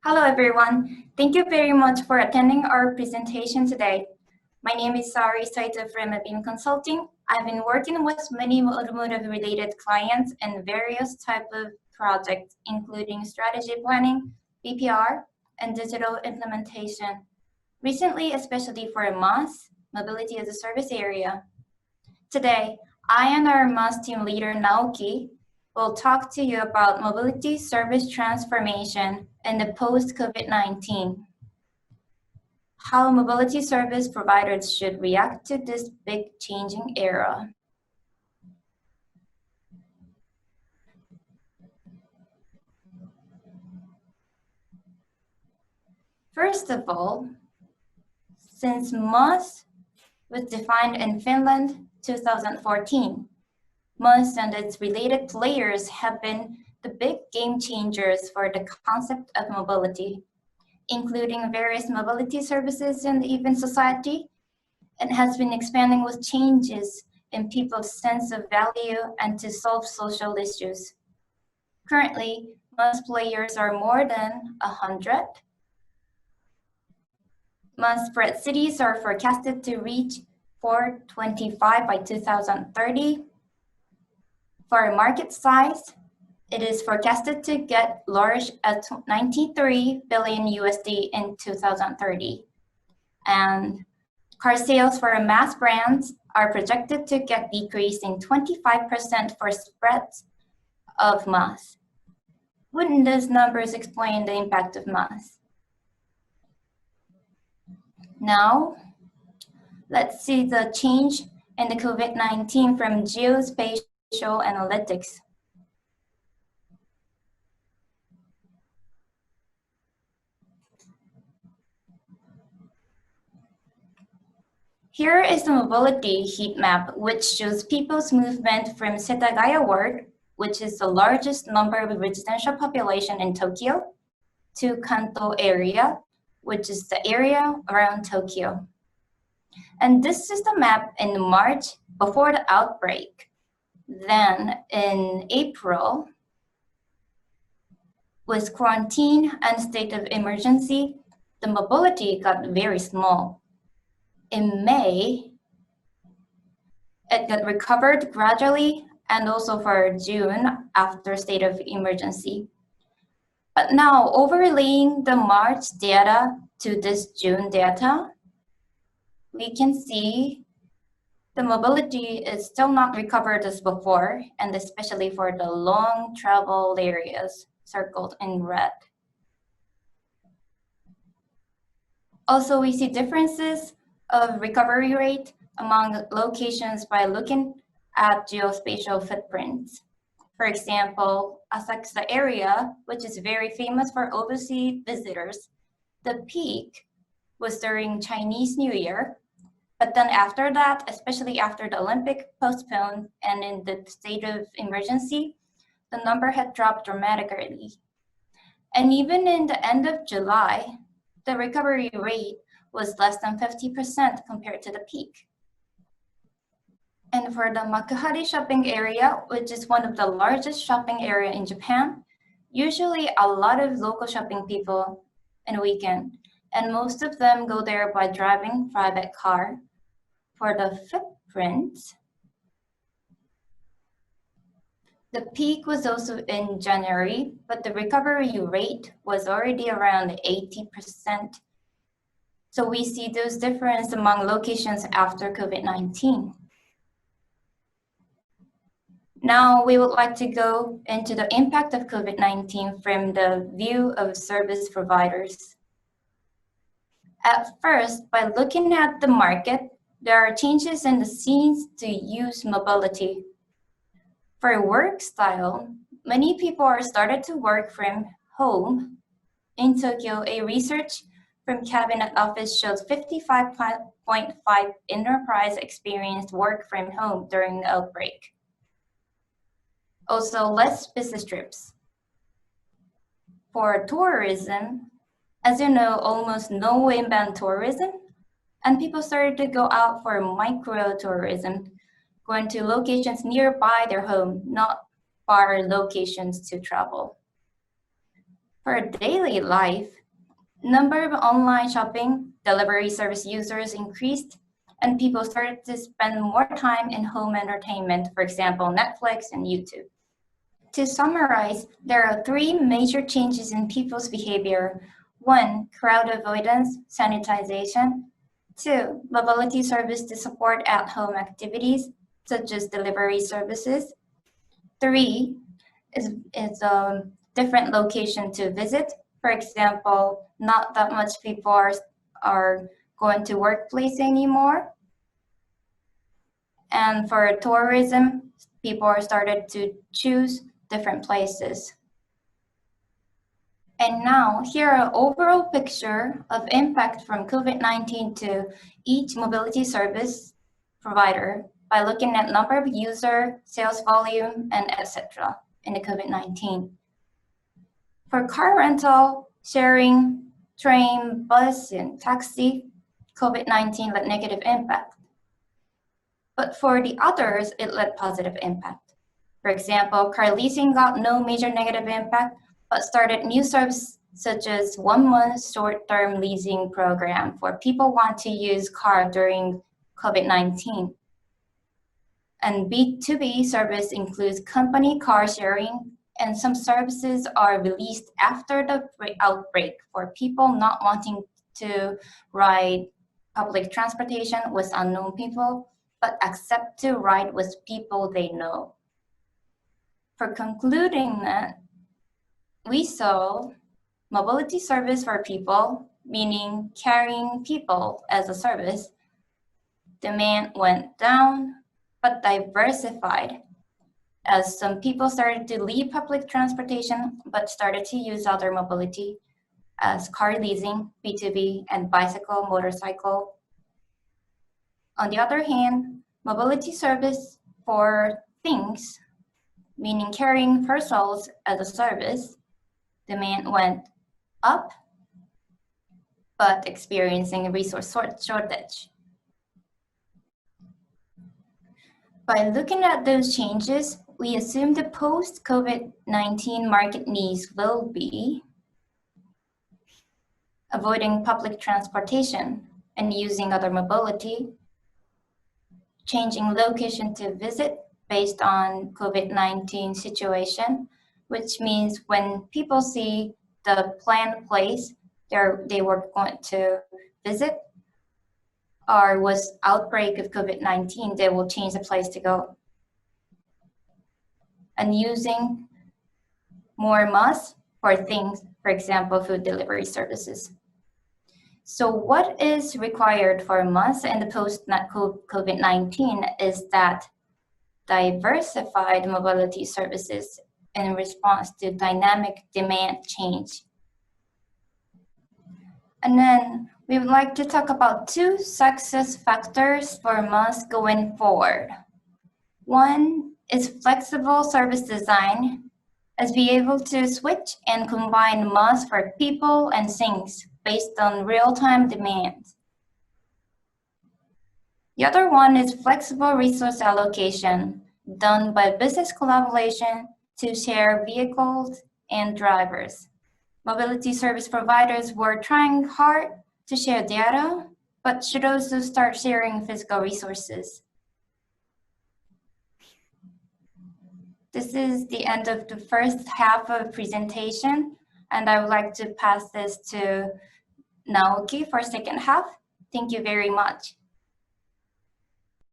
Hello, everyone. Thank you very much for attending our presentation today. My name is Sari Saito from ABeam Consulting. I've been working with many automotive-related clients and various types of projects, including strategy planning, BPR, and digital implementation. Recently, especially for MaaS, Mobility as a Service area. Today, I and our MaaS team leader, Naoki, will talk to you about mobility service transformation in the post-COVID-19. How mobility service providers should react to this big changing era. First of all, since MaaS was defined in Finland 2014, MaaS and its related players have been the big game changers for the concept of mobility, including various mobility services and even society. It has been expanding with changes in people's sense of value and to solve social issues. Currently, MaaS players are more than 100. MaaS spread cities are forecasted to reach 425 by 2030. For market size, it is forecasted to get large at 93 billion USD in 2030. And car sales for MaaS brands are projected to get decreasing 25% for spreads of MaaS. Wouldn't those numbers explain the impact of MaaS? Now, let's see the change in the COVID-19 from Geospatial analytics. Here is the mobility heat map, which shows people's movement from Setagaya Ward, which is the largest number of residential population in Tokyo, to Kanto area, which is the area around Tokyo. And this is the map in March before the outbreak. Then in April, with quarantine and state of emergency, the mobility got very small. In May, it got recovered gradually, and also for June after state of emergency. But now overlaying the March data to this June data, we can see the mobility is still not recovered as before, and especially for the long travel areas circled in red. Also, we see differences of recovery rate among locations by looking at geospatial footprints. For example, Asakusa area, which is very famous for overseas visitors, the peak was during Chinese New Year. But then after that, especially after the Olympic postponed and in the state of emergency, the number had dropped dramatically. And even in the end of July, the recovery rate was less than 50% compared to the peak. And for the Makuhari shopping area, which is one of the largest shopping area in Japan, usually a lot of local shopping people in a weekend, and most of them go there by driving private car. For the footprints, the peak was also in January, but the recovery rate was already around 80%. So we see those differences among locations after COVID-19. Now we would like to go into the impact of COVID-19 from the view of service providers. At first, by looking at the market, there are changes in the scenes to use mobility. For work style, many people are started to work from home. In Tokyo, a research from Cabinet Office shows 55.5% enterprise experienced work from home during the outbreak. Also, less business trips. For tourism, as you know, almost no inbound tourism, and people started to go out for micro-tourism, going to locations nearby their home, not far locations to travel. For For daily life, number of online shopping, delivery service users increased, and people started to spend more time in home entertainment, for example, Netflix and YouTube. To summarize, there are three major changes in people's behavior. 1, crowd avoidance, sanitization. 2, mobility service to support at-home activities, such as delivery services. 3 is a different location to visit. For example, not that much people are going to workplace anymore. And for tourism, people are started to choose different places. And now, here are an overall picture of impact from COVID-19 to each mobility service provider by looking at number of user, sales volume, and etc. in the COVID-19. For car rental, sharing, train, bus, and taxi, COVID-19 led negative impact. But for the others, it led positive impact. For example, car leasing got no major negative impact, but started new services such as 1 month short-term leasing program for people who want to use car during COVID-19. And B2B service includes company car sharing, and some services are released after the outbreak for people not wanting to ride public transportation with unknown people, but accept to ride with people they know. For concluding that, we saw mobility service for people, meaning carrying people as a service. Demand went down, but diversified, as some people started to leave public transportation, but started to use other mobility as car leasing, B2B, and bicycle, motorcycle. On the other hand, mobility service for things, meaning carrying parcels as a service, demand went up, but experiencing a resource shortage. By looking at those changes, we assume the post-COVID-19 market needs will be avoiding public transportation and using other mobility, changing location to visit based on COVID-19 situation, which means when people see the planned place they were going to visit or was outbreak of COVID-19, they will change the place to go. And using more masks for things, for example, food delivery services. So what is required for masks in the post-COVID-19 is that diversified mobility services in response to dynamic demand change. And then we would like to talk about 2 success factors for masks going forward. 1 is flexible service design, as be able to switch and combine masks for people and things based on real-time demands. The other one is flexible resource allocation, done by business collaboration to share vehicles and drivers. Mobility service providers were trying hard to share data, but should also start sharing physical resources. This is the end of the first half of the presentation, and I would like to pass this to Naoki for second half. Thank you very much.